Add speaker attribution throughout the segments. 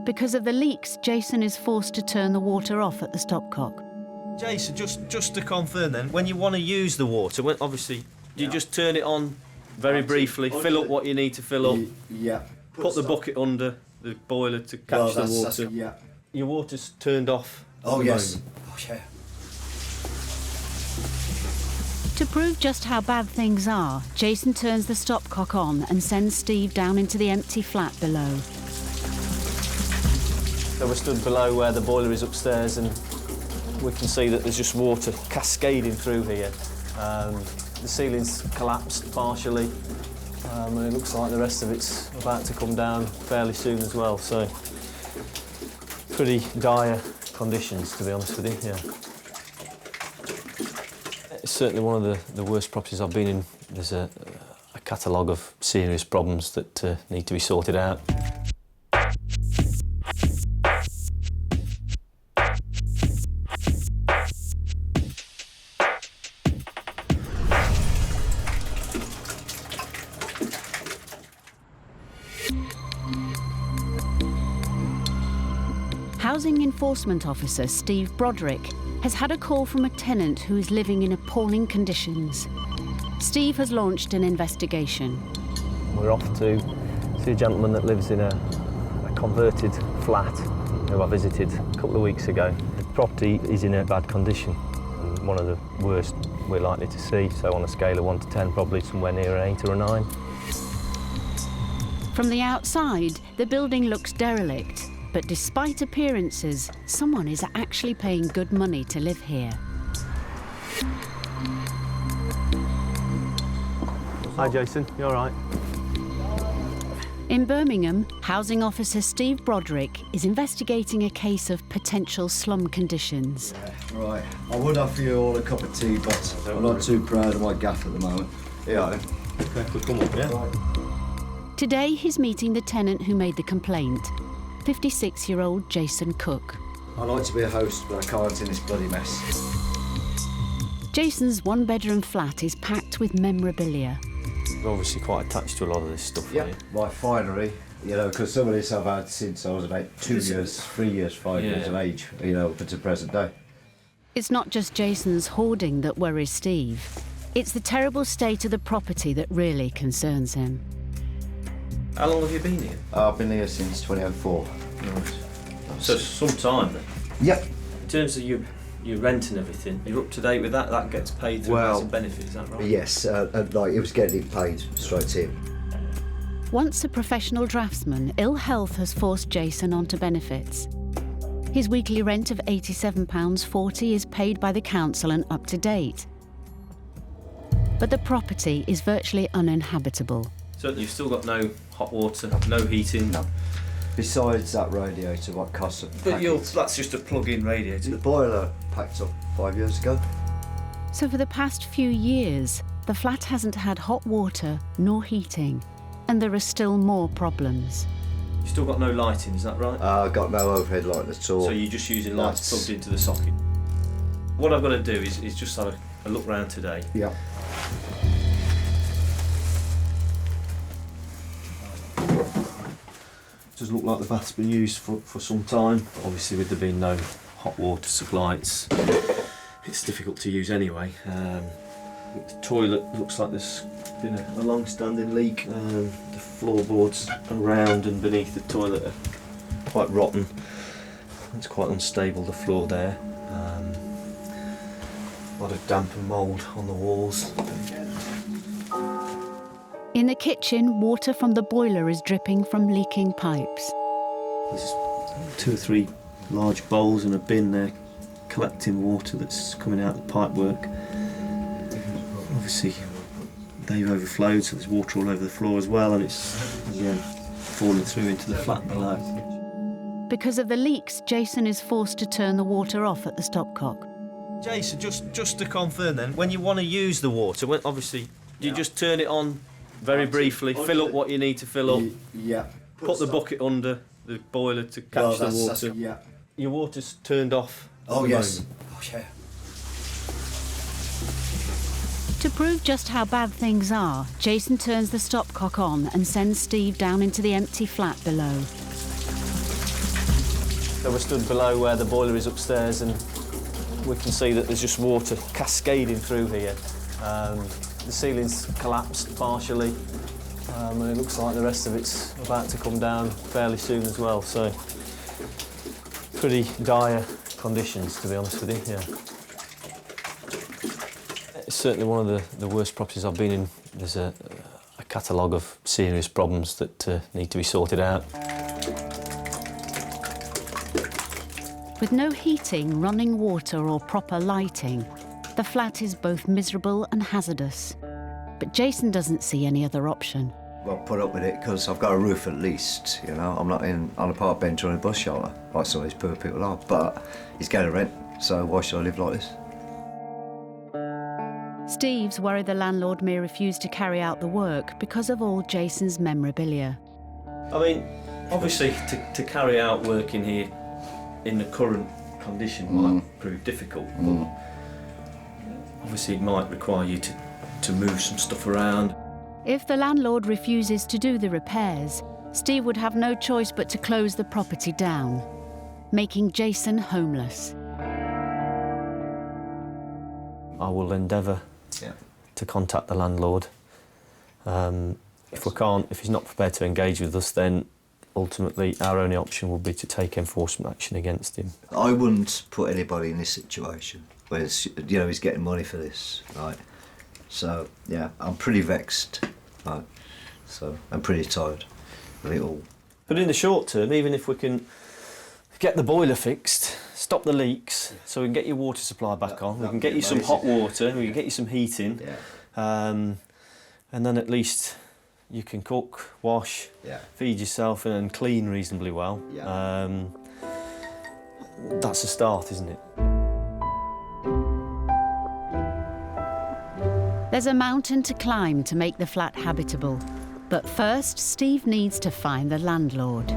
Speaker 1: Because of the leaks, Jason is forced to turn the water off at the stopcock.
Speaker 2: Jason, just to confirm then, when you want to use the water, obviously, you just turn it on very briefly, fill up what you need to fill up, put the bucket under the boiler to catch the water. Your water's turned off.
Speaker 3: Oh, yes. Oh, yeah.
Speaker 1: To prove just how bad things are, Jason turns the stopcock on and sends Steve down into the empty flat below.
Speaker 2: So we're stood below where the boiler is upstairs, and we can see that there's just water cascading through here. The ceiling's collapsed partially, and it looks like the rest of it's about to come down fairly soon as well, so pretty dire conditions, to be honest with you, yeah. It's certainly one of the worst properties I've been in. There's a catalogue of serious problems that need to be sorted out.
Speaker 1: Housing Enforcement Officer Steve Broderick has had a call from a tenant who is living in appalling conditions. Steve has launched an investigation.
Speaker 2: We're off to see a gentleman that lives in a converted flat who I visited a couple of weeks ago. The property is in a bad condition, and one of the worst we're likely to see, so on a scale of 1 to 10, probably somewhere near an 8 or a 9.
Speaker 1: From the outside, the building looks derelict. But despite appearances, someone is actually paying good money to live here.
Speaker 2: Hi Jason, you all right?
Speaker 1: In Birmingham, housing officer Steve Broderick is investigating a case of potential slum conditions.
Speaker 3: Right, I would offer you all a cup of tea, but I'm not too proud of my gaff at the moment. Yeah.
Speaker 2: Okay, we'll come up, yeah?
Speaker 3: Right.
Speaker 1: Today he's meeting the tenant who made the complaint, 56-year-old Jason Cook.
Speaker 3: I like to be a host, but I can't in this bloody mess.
Speaker 1: Jason's one-bedroom flat is packed with memorabilia.
Speaker 2: You're obviously quite attached to a lot of this stuff,
Speaker 3: Yeah,
Speaker 2: aren't you?
Speaker 3: my finery, you know, because some of this I've had since I was about 2 years, 3 years, 5 years of age, you know, up to present day.
Speaker 1: It's not just Jason's hoarding that worries Steve. It's the terrible state of the property that really concerns him.
Speaker 2: How long have you been here?
Speaker 3: I've been here since 2004.
Speaker 2: Right. So some time then?
Speaker 3: Yep.
Speaker 2: In terms of your rent and everything, you're up to date with that? That gets paid through housing benefit, is that right?
Speaker 3: Yes, like it was getting it paid straight to him.
Speaker 1: Once a professional draftsman, ill health has forced Jason onto benefits. His weekly rent of £87.40 is paid by the council and up to date. But the property is virtually uninhabitable.
Speaker 2: So you've still got no hot water, no heating?
Speaker 3: No. Besides that radiator, what costs it?
Speaker 2: But that's just a plug-in radiator.
Speaker 3: The boiler packed up 5 years ago.
Speaker 1: So for the past few years, the flat hasn't had hot water nor heating, and there are still more problems.
Speaker 2: You've still got no lighting, is that right?
Speaker 3: I've got no overhead light at all.
Speaker 2: So you're just using lights plugged into the socket. What I've got to do is just have a look round today.
Speaker 3: Yeah.
Speaker 2: Doesn't look like the bath's been used for some time. Obviously, with there being no hot water supply, it's difficult to use anyway. The toilet looks like there's been a long-standing leak. The floorboards around and beneath the toilet are quite rotten. It's quite unstable, the floor there. A lot of damp and mould on the walls.
Speaker 1: In the kitchen, water from the boiler is dripping from leaking pipes.
Speaker 2: There's 2 or 3 large bowls and a bin there collecting water that's coming out of the pipework. Obviously, they've overflowed, so there's water all over the floor as well, and it's again falling through into the flat below.
Speaker 1: Because of the leaks, Jason is forced to turn the water off at the stopcock.
Speaker 2: Jason, just to confirm then, when you want to use the water, obviously you just turn it on very briefly, fill up what you need to fill up, put the bucket under the boiler to catch the water. Your water's turned off.
Speaker 3: Oh yes. Oh yeah.
Speaker 1: To prove just how bad things are, Jason turns the stopcock on and sends Steve down into the empty flat below.
Speaker 2: So we're stood below where the boiler is upstairs, and we can see that there's just water cascading through here. The ceiling's collapsed partially, and it looks like the rest of it's about to come down fairly soon as well. So pretty dire conditions, to be honest with you. Yeah. It's certainly one of the worst properties I've been in. There's a catalogue of serious problems that need to be sorted out.
Speaker 1: With no heating, running water or proper lighting, the flat is both miserable and hazardous. But Jason doesn't see any other option.
Speaker 3: Well, put up with it because I've got a roof at least, you know. I'm not on a park bench or in a bus shelter like some of these poor people are, but he's getting rent, so why should I live like this?
Speaker 1: Steve's worried the landlord may refuse to carry out the work because of all Jason's memorabilia.
Speaker 2: I mean, obviously, to carry out work in here in the current condition might prove difficult, but obviously it might require you to move some stuff around.
Speaker 1: If the landlord refuses to do the repairs, Steve would have no choice but to close the property down, making Jason homeless.
Speaker 2: I will endeavour to contact the landlord. If he's not prepared to engage with us, then ultimately our only option will be to take enforcement action against him.
Speaker 3: I wouldn't put anybody in this situation where he's getting money for this, right? So yeah, I'm pretty vexed, right? So I'm pretty tired of it all.
Speaker 2: But in the short term, even if we can get the boiler fixed, stop the leaks, so we can get your water supply back on, we can get you some hot water, we can get you some heating, and then at least you can cook, wash, feed yourself and clean reasonably well. That's a start, isn't it?
Speaker 1: There's a mountain to climb to make the flat habitable. But first, Steve needs to find the landlord.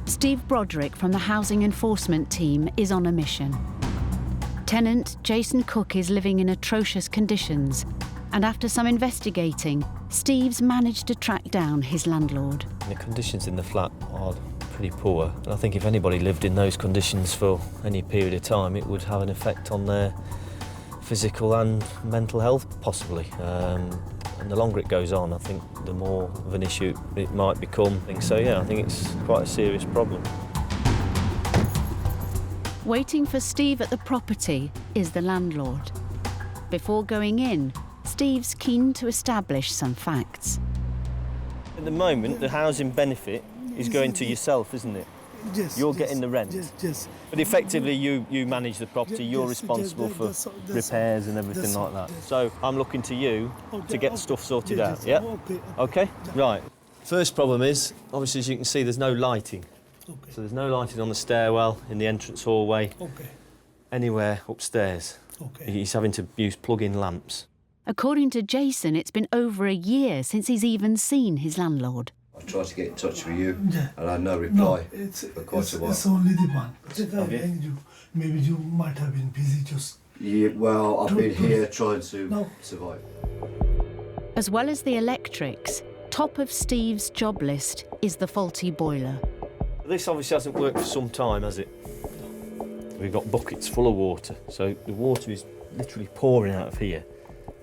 Speaker 1: Steve Broderick from the Housing Enforcement Team is on a mission. Tenant Jason Cook is living in atrocious conditions, and after some investigating, Steve's managed to track down his landlord.
Speaker 2: The conditions in the flat are pretty poor, and I think if anybody lived in those conditions for any period of time, it would have an effect on their physical and mental health, possibly. And the longer it goes on, I think the more of an issue it might become. So yeah, I think it's quite a serious problem.
Speaker 1: Waiting for Steve at the property is the landlord. Before going in, Steve's keen to establish some facts.
Speaker 2: At the moment, the housing benefit is going to yourself, isn't it?
Speaker 4: Yes.
Speaker 2: You're getting the rent.
Speaker 4: Yes.
Speaker 2: But effectively, you manage the property. You're responsible for repairs and everything like that. So I'm looking to you to get stuff sorted out. Yeah. Okay. Right. First problem is, obviously, as you can see, there's no lighting.
Speaker 4: Okay.
Speaker 2: So there's no lighting on the stairwell, in the entrance hallway, anywhere upstairs.
Speaker 4: Okay.
Speaker 2: He's having to use plug-in lamps.
Speaker 1: According to Jason, it's been over a year since he's even seen his landlord.
Speaker 3: I tried to get in touch with you,
Speaker 4: Yeah.
Speaker 3: and I had no reply
Speaker 4: it's
Speaker 3: for quite a while.
Speaker 4: It's only the one.
Speaker 2: Have you?
Speaker 4: And you, maybe you might have been busy just...
Speaker 3: Yeah, well, I've been here trying to
Speaker 4: No.
Speaker 3: survive.
Speaker 1: As well as the electrics, top of Steve's job list is the faulty boiler.
Speaker 2: This obviously hasn't worked for some time, has it? We've got buckets full of water, so the water is literally pouring out of here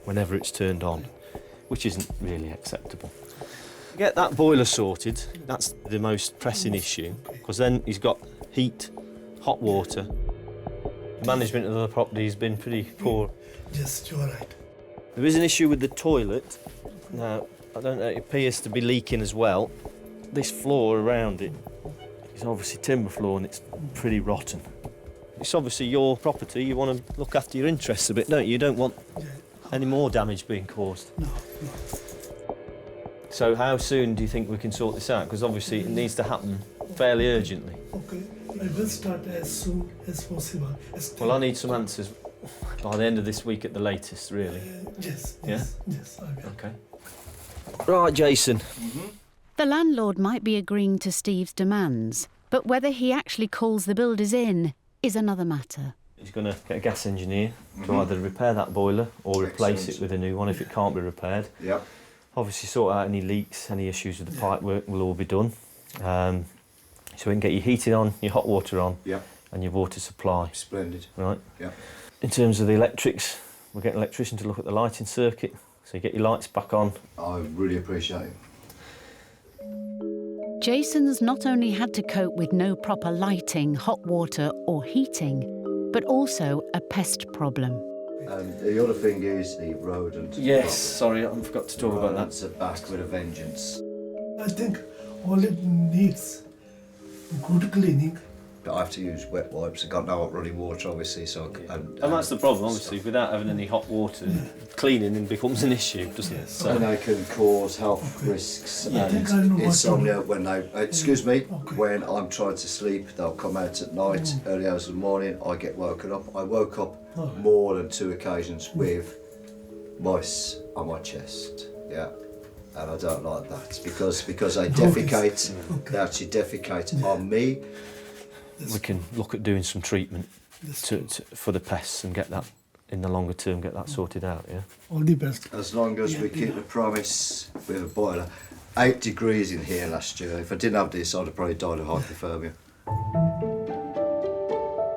Speaker 2: whenever it's turned on, which isn't really acceptable. Get that boiler sorted, that's the most pressing issue, because then he's got heat, hot water. The management of the property has been pretty poor.
Speaker 4: Yes, you are right.
Speaker 2: There is an issue with the toilet. Now, I don't know, it appears to be leaking as well. This floor around it is obviously timber floor and it's pretty rotten. It's obviously your property, you want to look after your interests a bit, don't you? You don't want any more damage being caused.
Speaker 4: No.
Speaker 2: So how soon do you think we can sort this out? Because obviously it needs to happen fairly urgently.
Speaker 4: Okay. I will start as soon as possible.
Speaker 2: Well, I need some answers by the end of this week at the latest, really.
Speaker 4: Yes.
Speaker 2: Yeah?
Speaker 4: Yes, I will.
Speaker 2: Okay. Right, Jason.
Speaker 1: The landlord might be agreeing to Steve's demands, but whether he actually calls the builders in is another matter.
Speaker 2: He's going to get a gas engineer to either repair that boiler or replace
Speaker 3: Excellent.
Speaker 2: it with a new one if it can't be repaired.
Speaker 3: Yep.
Speaker 2: Obviously sort out any leaks, any issues with the pipe work will all be done. So we can get your heating on, your hot water on,
Speaker 3: Yep.
Speaker 2: and your water supply.
Speaker 3: Splendid.
Speaker 2: Right.
Speaker 3: Yep.
Speaker 2: In terms of the electrics, we're getting an electrician to look at the lighting circuit, so you get your lights back on.
Speaker 3: I really appreciate it.
Speaker 1: Jason's not only had to cope with no proper lighting, hot water or heating, but also a pest problem.
Speaker 3: And the other thing is the rodent.
Speaker 2: Yes, sorry, I forgot to talk about that.
Speaker 3: Rodents are back with a vengeance.
Speaker 4: I think all it needs good cleaning.
Speaker 3: But I have to use wet wipes. I've got no hot running water, obviously, so...
Speaker 2: And that's the problem, obviously, without having any hot water, cleaning becomes an issue, doesn't it? So,
Speaker 3: And they can cause health risks
Speaker 4: Yeah, I
Speaker 3: and
Speaker 4: think I know what
Speaker 3: insomnia
Speaker 4: to-
Speaker 3: when they... excuse me,
Speaker 4: Okay.
Speaker 3: when I'm trying to sleep, they'll come out at night, early hours of the morning, I get woken up. I woke up more than 2 occasions with mice on my chest, yeah. And I don't like that because they defecate, they actually defecate on me.
Speaker 2: we can look at doing some treatment
Speaker 4: That's
Speaker 2: for the pests and get that, in the longer term, get that sorted out, yeah?
Speaker 4: all the best.
Speaker 3: As long as we keep the promise with a boiler. 8 degrees in here last year. If I didn't have this, I'd have probably died of hypothermia.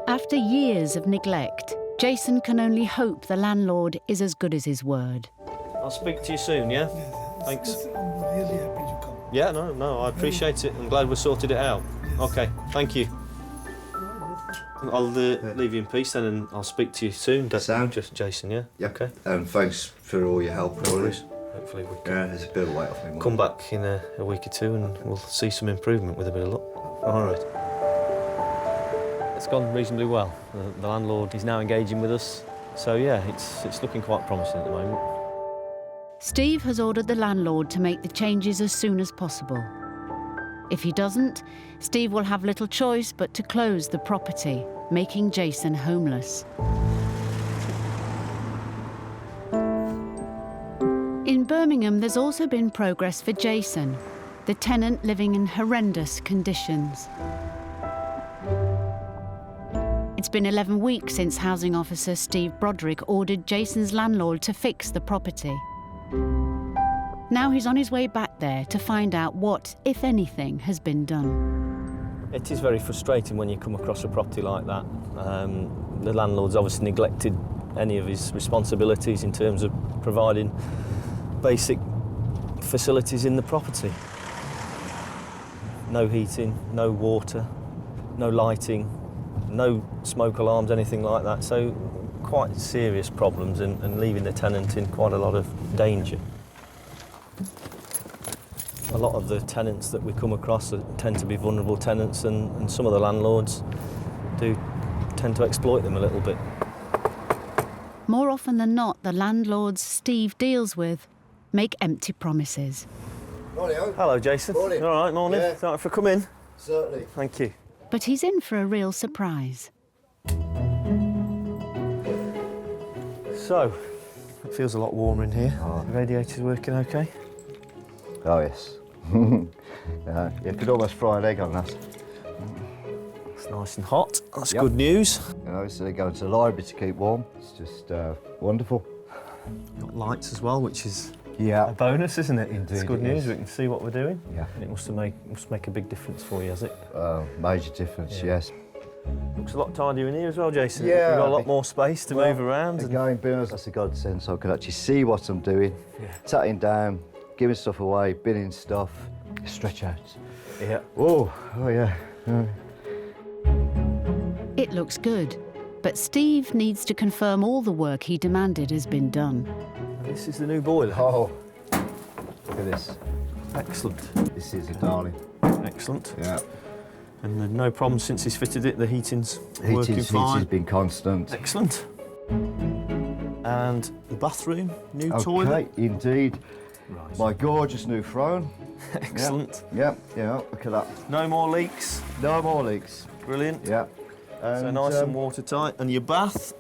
Speaker 1: After years of neglect, Jason can only hope the landlord is as good as his word.
Speaker 2: I'll speak to you soon, yeah? Thanks.
Speaker 4: I'm really happy you come.
Speaker 2: Yeah, no, I appreciate it. I'm glad we sorted it out. Okay, thank you. I'll leave you in peace then, and I'll speak to you soon.
Speaker 3: Sound?
Speaker 2: Just Jason, yeah?
Speaker 3: Yeah.
Speaker 2: Okay.
Speaker 3: And thanks for all your help.
Speaker 2: No
Speaker 3: Rory.
Speaker 2: worries. Hopefully we can
Speaker 3: Yeah, there's a bit of weight off me.
Speaker 2: come back in a week or two and we'll see some improvement with a bit of luck. All right. It's gone reasonably well. The landlord is now engaging with us. So yeah, it's looking quite promising at the moment.
Speaker 1: Steve has ordered the landlord to make the changes as soon as possible. If he doesn't, Steve will have little choice but to close the property, making Jason homeless. In Birmingham, there's also been progress for Jason, the tenant living in horrendous conditions. It's been 11 weeks since housing officer Steve Broderick ordered Jason's landlord to fix the property. Now he's on his way back there to find out what, if anything, has been done.
Speaker 2: It is very frustrating when you come across a property like that. The landlord's obviously neglected any of his responsibilities in terms of providing basic facilities in the property. No heating, no water, no lighting, no smoke alarms, anything like that. So quite serious problems and leaving the tenant in quite a lot of danger. A lot of the tenants that we come across tend to be vulnerable tenants, and some of the landlords do tend to exploit them a little bit.
Speaker 1: More often than not, the landlords Steve deals with make empty promises.
Speaker 3: Morning.
Speaker 2: Hello, Jason.
Speaker 3: Morning.
Speaker 2: All right, morning.
Speaker 3: Yeah.
Speaker 2: Sorry for coming.
Speaker 3: Certainly.
Speaker 2: Thank you.
Speaker 1: But he's in for a real surprise.
Speaker 2: So, it feels a lot warmer in here. The radiator's working okay?
Speaker 3: Oh, yes. Yeah, you could almost fry an egg on that.
Speaker 2: It's nice and hot. That's
Speaker 3: Yep.
Speaker 2: good news.
Speaker 3: You know, so they go to the library to keep warm. It's just wonderful.
Speaker 2: Got lights as well, which is a
Speaker 3: Yeah.
Speaker 2: bonus, isn't it?
Speaker 3: Indeed
Speaker 2: It's good
Speaker 3: it
Speaker 2: news.
Speaker 3: is.
Speaker 2: We can see what we're doing.
Speaker 3: Yeah.
Speaker 2: And it must make a big difference for you, has it?
Speaker 3: Major difference,
Speaker 2: Yeah.
Speaker 3: yes.
Speaker 2: Looks a lot tidier in here as well, Jason.
Speaker 3: Yeah,
Speaker 2: You've got a
Speaker 3: I
Speaker 2: lot
Speaker 3: think-
Speaker 2: more space to move around. And
Speaker 3: Again, being that's a godsend, so I can actually see what I'm doing.
Speaker 2: Yeah.
Speaker 3: Tatting down, giving stuff away, binning stuff, stretch out.
Speaker 2: yeah.
Speaker 3: Oh yeah.
Speaker 1: It looks good, but Steve needs to confirm all the work he demanded has been done.
Speaker 2: This is the new boiler.
Speaker 3: Oh, look at this.
Speaker 2: Excellent.
Speaker 3: This is a darling.
Speaker 2: Excellent.
Speaker 3: Yeah.
Speaker 2: And there's no problem since he's fitted it. The heating's working fine.
Speaker 3: Heating's been constant.
Speaker 2: Excellent. And the bathroom, new
Speaker 3: Okay,
Speaker 2: toilet.
Speaker 3: indeed.
Speaker 2: Right.
Speaker 3: My gorgeous new throne.
Speaker 2: Excellent.
Speaker 3: Yeah, yeah, look at that.
Speaker 2: No more leaks.
Speaker 3: No more leaks.
Speaker 2: Brilliant.
Speaker 3: Yeah.
Speaker 2: So nice and watertight. And your bath?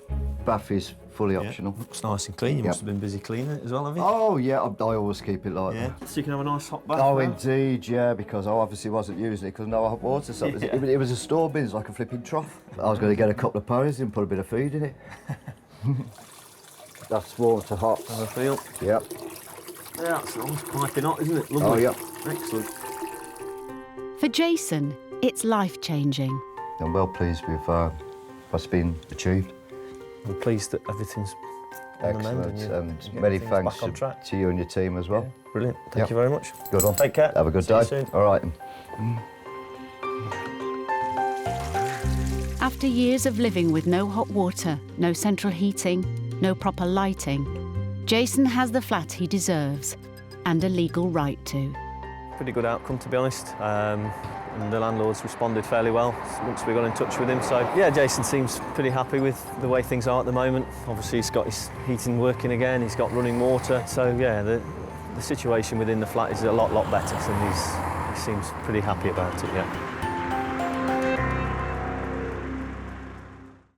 Speaker 3: Bath is fully optional.
Speaker 2: Looks nice and clean. You must have been busy cleaning it as well, have you?
Speaker 3: Oh yeah, I always keep it like
Speaker 2: Yeah.
Speaker 3: that.
Speaker 2: So you can have a nice hot bath.
Speaker 3: Oh,
Speaker 2: now.
Speaker 3: indeed, yeah, because I obviously wasn't using it because no hot water. So it was a store bin, it's like a flipping trough. I was going to get a couple of ponies and put a bit of food in it. That's warm to hot.
Speaker 2: Have a feel.
Speaker 3: Yeah.
Speaker 2: Yeah, it's almost piping hot, isn't it? Lovely.
Speaker 3: Oh, yeah.
Speaker 2: Excellent.
Speaker 1: For Jason, it's life-changing.
Speaker 3: I'm well pleased with what's been achieved.
Speaker 2: I'm pleased that everything's on the mend
Speaker 3: Excellent,
Speaker 2: and
Speaker 3: and many
Speaker 2: things
Speaker 3: thanks
Speaker 2: back on track.
Speaker 3: to you and your team as well.
Speaker 2: Yeah, brilliant. Thank
Speaker 3: Yep.
Speaker 2: you very much.
Speaker 3: Good one.
Speaker 2: Take care.
Speaker 3: Have a good
Speaker 2: See you
Speaker 3: day.
Speaker 2: soon.
Speaker 3: All right.
Speaker 1: After years of living with no hot water, no central heating, no proper lighting, Jason has the flat he deserves and a legal right to.
Speaker 2: Pretty good outcome, to be honest. And the landlords responded fairly well once we got in touch with him. So yeah, Jason seems pretty happy with the way things are at the moment. Obviously he's got his heating working again, he's got running water. So yeah, the situation within the flat is a lot better, and he seems pretty happy about it, yeah.